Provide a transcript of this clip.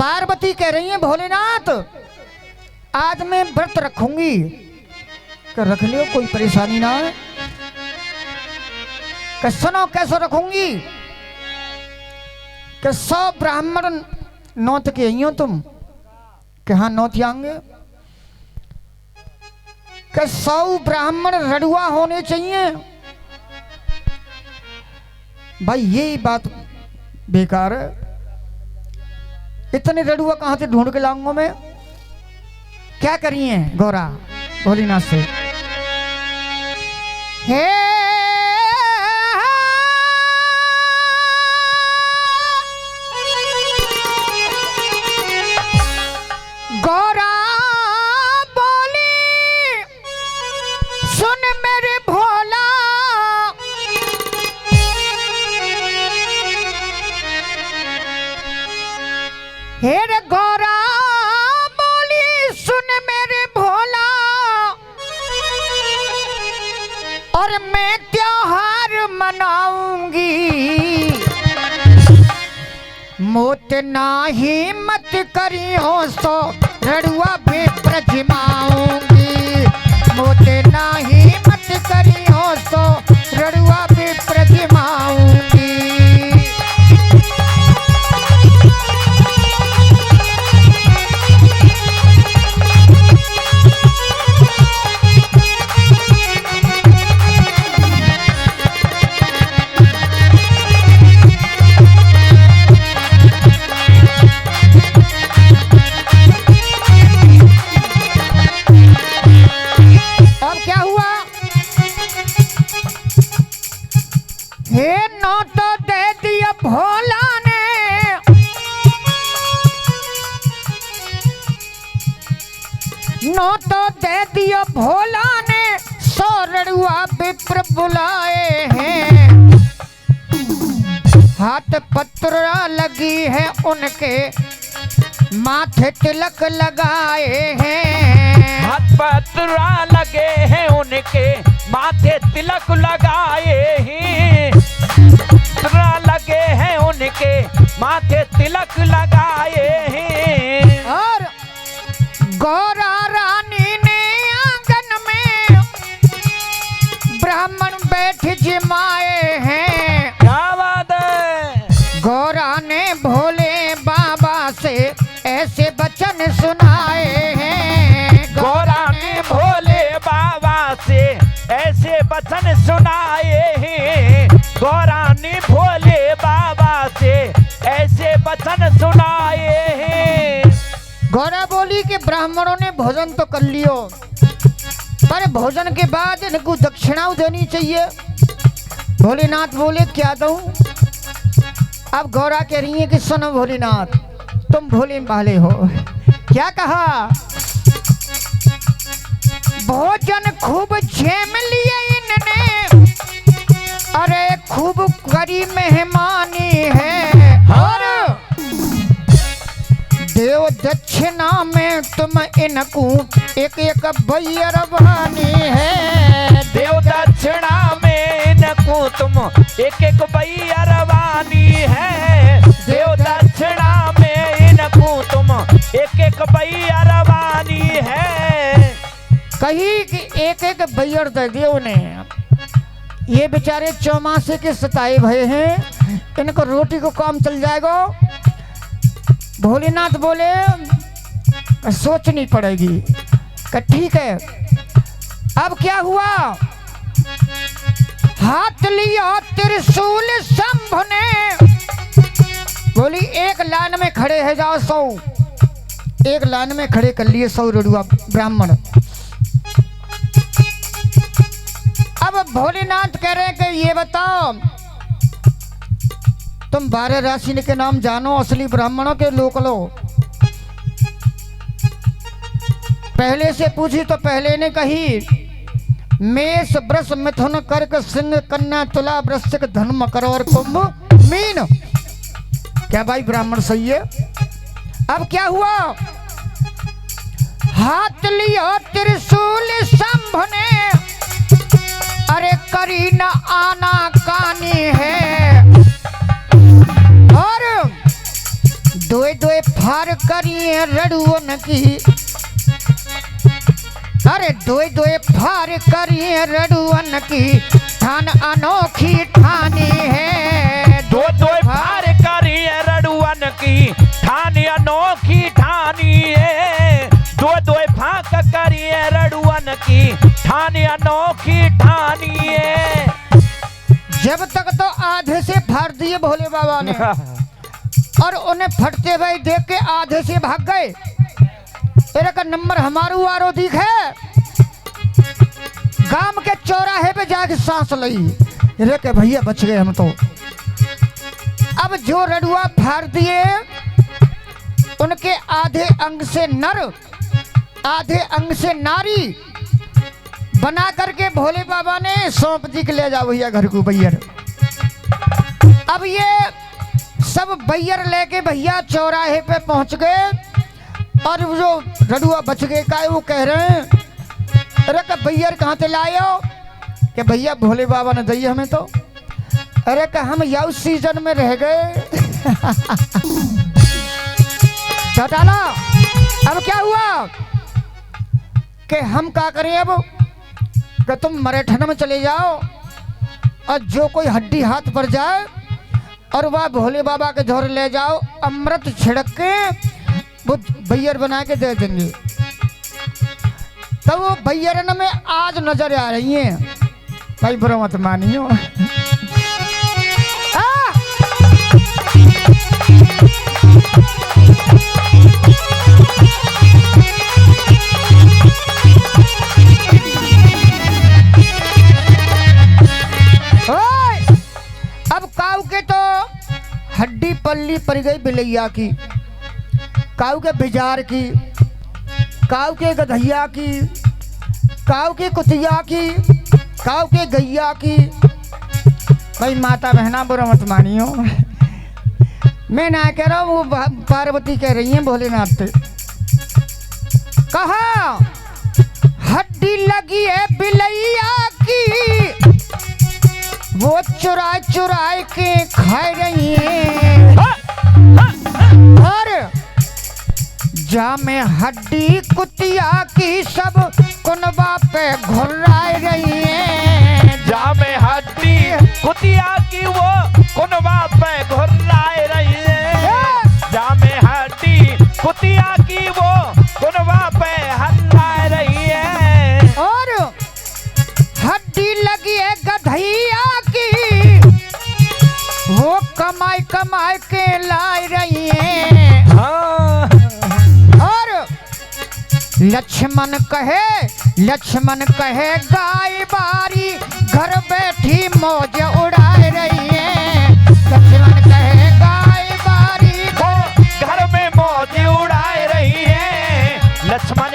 पार्वती कह रही है भोलेनाथ आज मैं व्रत रखूंगी। कि रख लियो कोई परेशानी ना है। कि सुनो कैसे रखूंगी। कि 100 ब्राह्मण नौत के आई हो तुम। कि हाँ नौत आएंगे। कि 100 ब्राह्मण रड़ुआ होने चाहिए। भाई यही बात बेकार है। इतने रड़ुआ कहां से ढूंढ के लाऊंगा मैं। क्या करिए गौरा भोलेनाथ से। हे गौरा बोली सुन मेरे भोला। हे रे गौरा बोली सुन मेरे भोला। और मैं त्योहार मनाऊंगी। मोत नाही मत करी हो सो रड़ुआ भी प्रजमाऊंगी। मोत नाही मत करी हो सो रड़ुआ भी प्रजमाऊंगी। तो दे दिया भोला ने 100 रड़ुआ विप्र बुलाए हैं। हाथ पत्रा लगी है उनके माथे तिलक लगाए हैं। हाथ पत्रा लगे हैं उनके माथे तिलक लगाए हैं। पत्रा लगे हैं उनके माथे तिलक लगाए हैं। और गौरा रानी ने आंगन में ब्राह्मण बैठ जमाए हैं। क्या बात है। गौरा ने भोले बाबा से ऐसे वचन सुनाए हैं। गौरा ने भोले बाबा से ऐसे वचन सुनाए हैं। गौरा ने भोले बाबा से ऐसे वचन सुनाए हैं। गौरा बोली कि ब्राह्मणों ने भोजन तो कर लियो पर भोजन के बाद इनको दक्षिणा देनी चाहिए। भोलेनाथ बोले क्या दूं। अब गौरा कह रही है कि सुनो भोलेनाथ तुम भोले भाले हो। क्या कहा। भोजन खूब झेम लिए इनने। अरे खूब करी मेहमानी है। और देव दक्षिणा में तुम इनको एक एक भैया रवानी है। देव दक्षिणा में इनको तुम एक एक भैया रवानी है। देव दक्षिणा में इनको तुम एक एक भैया रवानी है। कही कि एक एक भैया दे दियो ने। ये बेचारे चौमासे के सताए भय हैं। इनको रोटी को काम चल जाएगा। भोलेनाथ बोले सोचनी पड़ेगी। कि ठीक है। अब क्या हुआ। हाथ लिया त्रिशूल शंभु ने। बोली एक लाइन में खड़े है जाओ 100। एक लाइन में खड़े कर लिए 100 रड़ुआ ब्राह्मण। अब भोलेनाथ कह रहे हैं कि ये बताओ तुम 12 राशि के नाम जानो असली ब्राह्मणों के लोक लो। पहले से पूछी तो पहले ने कही मेष वृष मिथुन कर्क सिंह कन्या तुला वृश्चिक धनु मकर और कुंभ मीन। क्या भाई ब्राह्मण सही है। अब क्या हुआ। हाथ लिया त्रिशूल शंभु ने। अरे करी न आना कानी है। और दोए दोए फार करिए रड़ुअन की, अरे दोए दोए फार करिए रड़ुअन की, ठान अनोखी ठानी है। दो दो फार करिए रड़ुअन की, ठान अनोखी ठानी है। दो दो फाक करिए रड़ुअन की, ठान अनोखी ठानी है। जब तक तो आधे से फाड़ दिए भोले बाबा ने, और उन्हें फटते हुए देख के आधे से भाग गए। तेरे का नंबर हमारू आरो दिख है। गांव के चौराहे पे जाके सांस लई, रे के भैया बच गए हम तो। अब जो रड़ुआ फाड़ दिए, उनके आधे अंग से नर, आधे अंग से नारी बना करके भोले बाबा ने सौंप दी के ले जाओ भैया घर को बैयर। अब ये सब बैयर लेके भैया चौराहे पे पहुंच गए, और जो रड़ुआ बच गए का वो कह रहे हैं, अरे का बैयर कहाँ से लाए हो? कि भैया भोले बाबा ने दी हमें तो। अरे का हम याउ सीजन में रह गए। चटाला अब क्या हुआ कि हम क्या करें अब? कि तुम मरेठन में चले जाओ, और जो कोई हड्डी हाथ पर जाए और वह भोले बाबा के झोर ले जाओ, अमृत छिड़क के वो बैयर बना के दे देंगे। तो वो बैयरन में आज नजर आ रही हैं। भाई बुरा मत मानियो। अब काऊ के तो हड्डी पल्ली पड़ गई बिलैया की, काऊ के बिजार की, काऊ के गधैया की, काऊ के कुतिया की, काऊ के गैया की। भाई माता बहना बुरा मत मानियो। मैं ना कह रहा हूँ, वो पार्वती कह रही है भोलेनाथ से। कहा हड्डी लगी है बिलैया की, वो चुराए चुराए के खा रही है। और जा में हड्डी कुतिया की सब कुनबा पे घुर्राए रही है। जा में हड्डी कुतिया की वो कुनबा पे घुर्राए रही है। जा में हड्डी कुतिया की वो कुनबा पे हल्लाए रही है। और हड्डी लगी है गधैया की, वो कमाई कमाई के लाई रही है। हाँ। और लक्ष्मण कहे गाय बारी घर बैठी मौज उड़ाए रही है। लक्ष्मण कहे गाय बारी घर में मौज उड़ाए रही है। लक्ष्मण